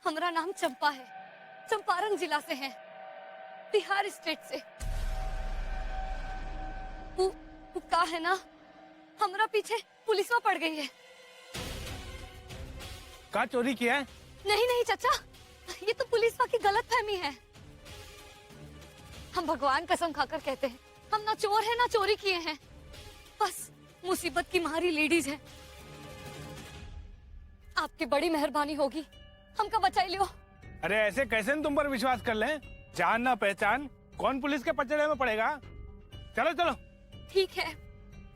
हमारा नाम चंपा है, चंपारण जिला से है, बिहार स्टेट से। वो का है ना, हमारा पीछे पुलिस में पड़ गई है। का चोरी किया है? नहीं नहीं चाचा, ये तो पुलिस की गलत फहमी है। हम भगवान कसम खाकर कहते हैं, हम ना चोर है ना चोरी किए हैं, बस मुसीबत की मारी लेडीज है। आपकी बड़ी मेहरबानी होगी, हमका बचाई लियो। अरे ऐसे कैसे तुम पर विश्वास कर लें? जान ना पहचान, कौन पुलिस के पचड़े में पड़ेगा? चलो चलो। ठीक है,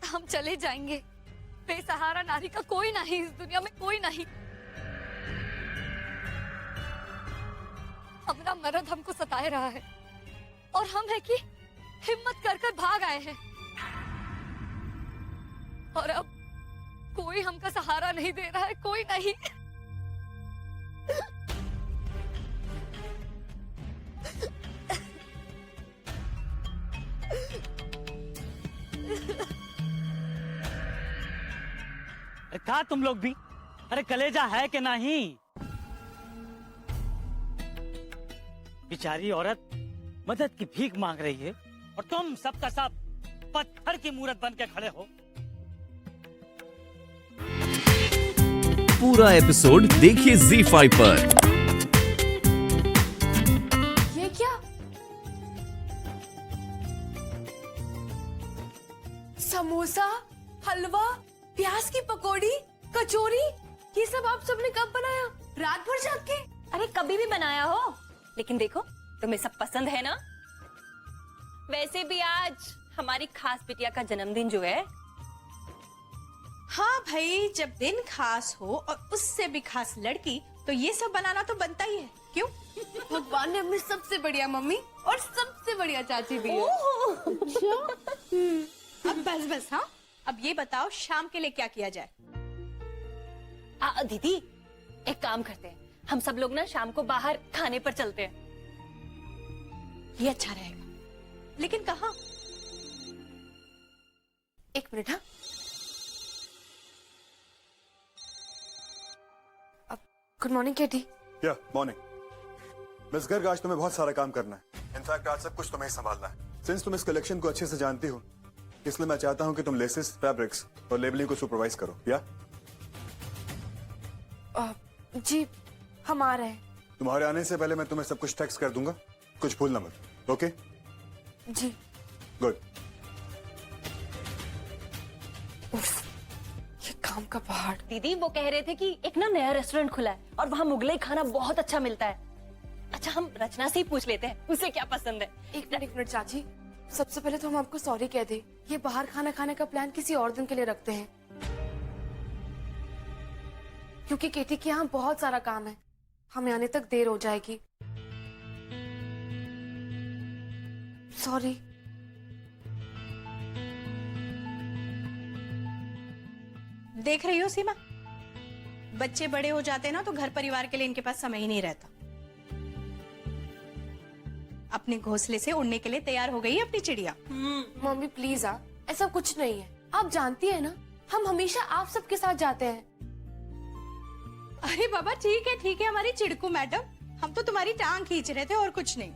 हम चले जाएंगे। बेसहारा नारी का कोई नहीं इस दुनिया में, कोई नहीं। हमारा मर्द हमको सताए रहा है और हम है कि हिम्मत कर कर भाग आए हैं, और अब कोई हमका सहारा नहीं दे रहा है, कोई नहीं। कहा तुम लोग भी? अरे कलेजा है कि नहीं? बेचारी औरत मदद की भीख मांग रही है और तुम सबका सब पत्थर की मूरत बन के खड़े हो। पूरा एपिसोड देखिए ZEE5 पर। ये क्या? समोसा, हलवा, प्याज की पकौड़ी, कचौरी, ये सब आप सबने कब बनाया? रात भर जाग के? अरे कभी भी बनाया हो, लेकिन देखो तुम्हें सब पसंद है ना। वैसे भी आज हमारी खास बिटिया का जन्मदिन जो है। हाँ भाई, जब दिन खास हो और उससे भी खास लड़की, तो ये सब बनाना तो बनता ही है। क्यों? भगवान ने हमें सबसे बढ़िया मम्मी और सबसे बढ़िया चाची दी है। अब बस बस। हाँ, अब ये बताओ शाम के लिए क्या किया जाए? दीदी एक काम करते हैं, हम सब लोग ना शाम को बाहर खाने पर चलते हैं। ये अच्छा रहेगा, लेकिन कहाँ? एक मिनट। हाँ, गुड मॉर्निंग केटी। या मॉर्निंग मिस गर्ग, आज तुम्हें बहुत सारा काम करना है। इनफैक्ट आज सब कुछ तुम्हें ही संभालना है। सिंस तुम इस कलेक्शन को अच्छे से जानती हो, इसलिए मैं चाहता हूं कि तुम लेसेस, फैब्रिक्स और लेबलिंग को सुपरवाइज करो। या जी हम आ रहे हैं। तुम्हारे आने से पहले मैं तुम्हें सब कुछ टेक्स्ट कर दूंगा, कुछ भूलना मत। ओके? जी गुड। ये काम का पहाड़। दीदी वो कह रहे थे कि एक ना नया रेस्टोरेंट खुला है और वहाँ मुगलई खाना बहुत अच्छा मिलता है। अच्छा हम रचना से ही पूछ लेते हैं, उसे क्या पसंद है। एक मिनट चाची, सबसे पहले तो हम आपको सॉरी कह दे। ये बाहर खाना खाने का प्लान किसी और दिन के लिए रखते हैं, क्योंकि केटी के यहाँ बहुत सारा काम है, हमें आने तक देर हो जाएगी। सॉरी। देख रही हो सीमा, बच्चे बड़े हो जाते हैं ना तो घर परिवार के लिए इनके पास समय ही नहीं रहता। अपने घोंसले से उड़ने के लिए तैयार हो गई है अपनी चिड़िया। मम्मी प्लीज ऐसा कुछ नहीं है, आप जानती है ना हम हमेशा आप सबके साथ जाते हैं। अरे बाबा ठीक है हमारी चिड़कू मैडम, हम तो तुम्हारी टांग खींच रहे थे और कुछ नहीं।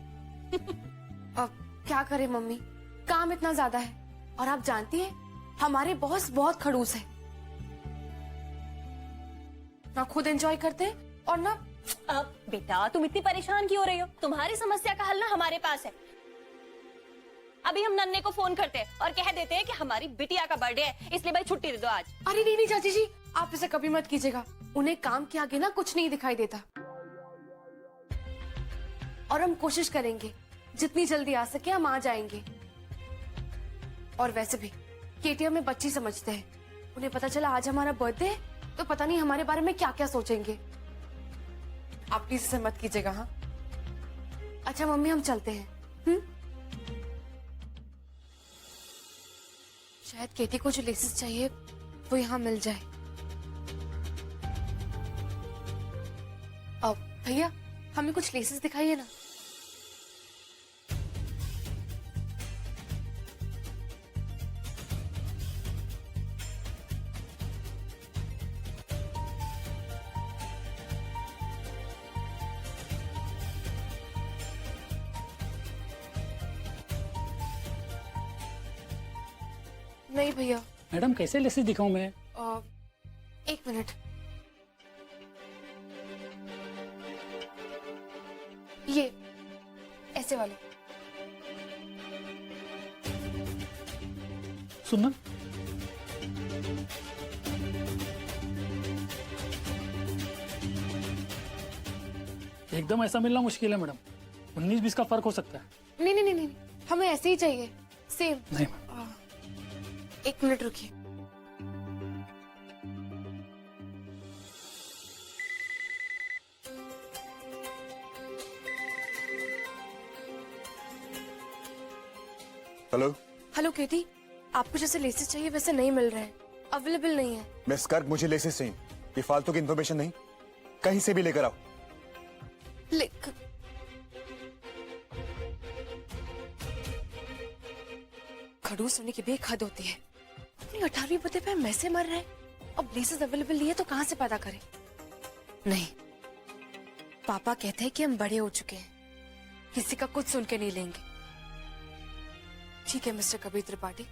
अब क्या करें मम्मी, काम इतना ज्यादा है, और आप जानती हैं हमारे बॉस बहुत खड़ूस है, ना खुद एंजॉय करते हैं और ना। अब बेटा तुम इतनी परेशान क्यों हो रही हो? तुम्हारी समस्या का हल ना हमारे पास है। अभी हम नन्हे को फोन करते हैं और कह देते हैं कि हमारी बिटिया का बर्थडे है, इसलिए भाई छुट्टी दे दो आज। अरे नहीं चाची जी, आप इसे कभी मत कीजिएगा, उन्हें काम के आगे ना कुछ नहीं दिखाई देता। और हम कोशिश करेंगे जितनी जल्दी आ सके हम आ जाएंगे। और वैसे भी केटीएम में बच्ची समझते हैं, उन्हें पता चला आज हमारा बर्थडे है तो पता नहीं हमारे बारे में क्या क्या सोचेंगे। आप प्लीज इसे मत कीजिएगा। हाँ अच्छा मम्मी हम चलते हैं। शायद केटी को जो लेसेस चाहिए वो यहाँ मिल जाए। अब भैया हमें कुछ लेसेस दिखाइए ना। नहीं भैया। मैडम कैसे लेसेस दिखाऊं मैं? एक मिनट। ये ऐसे वाले। सुनना, एकदम ऐसा मिलना मुश्किल है मैडम। 19-20 का फर्क हो सकता है। नहीं नहीं नहीं नहीं, हमें ऐसे ही चाहिए, सेम। नहीं, एक मिनट रुकिए। हेलो, हेलो केटी, आपको जैसे लेसेस चाहिए वैसे नहीं मिल रहे हैं, अवेलेबल नहीं है। मिस गर्ग, मुझे लेसेस चाहिए। ये फालतू की इन्फॉर्मेशन नहीं, कहीं से भी लेकर आओ। खड़ूस होने की भी एक हद होती है। अपनी 18वीं बर्थडे पे हम ऐसे मर रहे हैं। अब लेसेस अवेलेबल नहीं है तो कहां से पैदा करें? नहीं, पापा कहते हैं कि हम बड़े हो चुके हैं, किसी का कुछ सुन के नहीं लेंगे। ठीक है मिस्टर कबीर त्रिपाठी,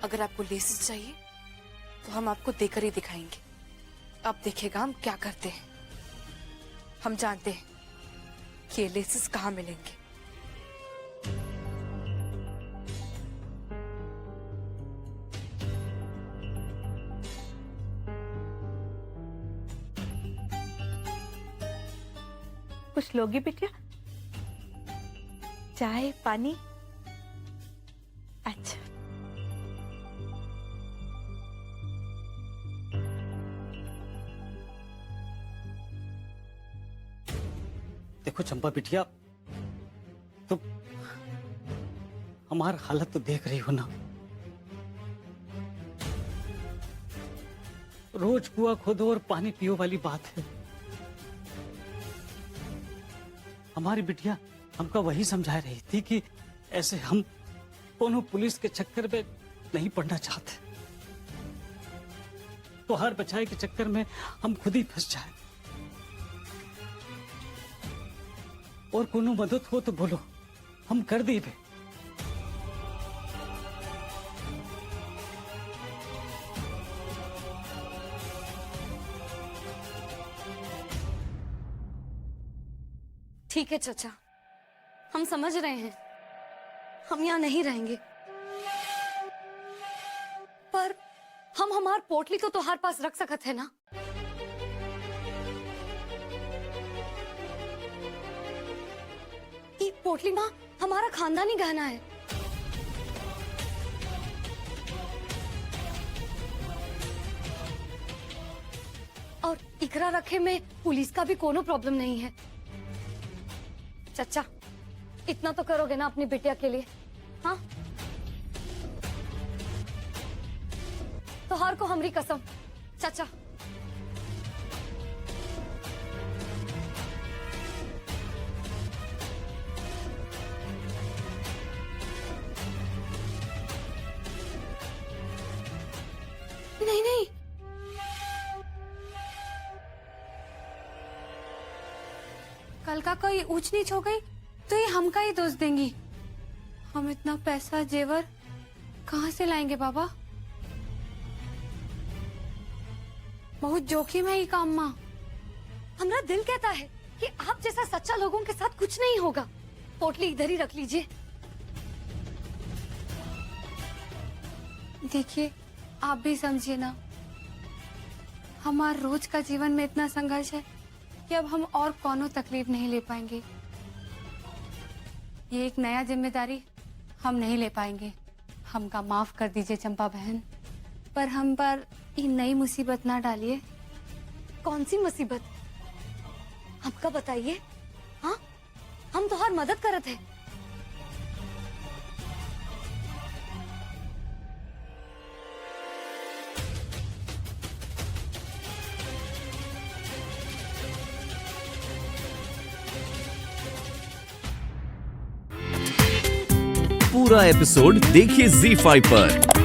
अगर आपको लेसेस चाहिए तो हम आपको देकर ही दिखाएंगे। अब देखिएगा हम क्या करते हैं। हम जानते हैं कि ये लेसेस कहाँ मिलेंगे। कुछ लोगी बिटिया? चाय पानी? अच्छा। देखो चंपा बिटिया, तो हमार हालत तो देख रही हो ना। रोज कुआं खोदो और पानी पियो वाली बात है। हमारी बिटिया हमको वही समझा रही थी कि ऐसे हम दोनों पुलिस के चक्कर में नहीं पड़ना चाहते, तो हर बचाए के चक्कर में हम खुद ही फंस जाए। और कोनो मदद हो तो बोलो, हम कर देंगे। ठीक है चाचा, हम समझ रहे हैं, हम यहाँ नहीं रहेंगे, पर हम हमार पोटली तो तुम्हारे पास रख सकत है ना? ये पोटली माँ हमारा खानदानी गहना है। और इकरा रखे में पुलिस का भी कोनो प्रॉब्लम नहीं है। चाचा, इतना तो करोगे ना अपनी बिटिया के लिए? हाँ, तो हर को हमरी कसम चाचा। नहीं नहीं, कल का कोई ऊंच नीच हो गई तो ये हमका ही दोष देंगी। हम इतना पैसा जेवर कहाँ से लाएंगे बाबा? बहुत जोखिम है ये काम माँ। हमारा दिल कहता है कि आप जैसा सच्चा लोगों के साथ कुछ नहीं होगा। पोटली इधर ही रख लीजिए। देखिए, आप भी समझिए ना, हमारे रोज का जीवन में इतना संघर्ष है कि अब हम और कोनो तकलीफ नहीं ले पाएंगे। ये एक नया जिम्मेदारी हम नहीं ले पाएंगे। हमका माफ कर दीजिए चंपा बहन, पर हम पर ये नई मुसीबत ना डालिए। कौन सी मुसीबत? हमका बताइए। हाँ, हम तो हर मदद करत है। पूरा एपिसोड देखिए ZEE5 पर।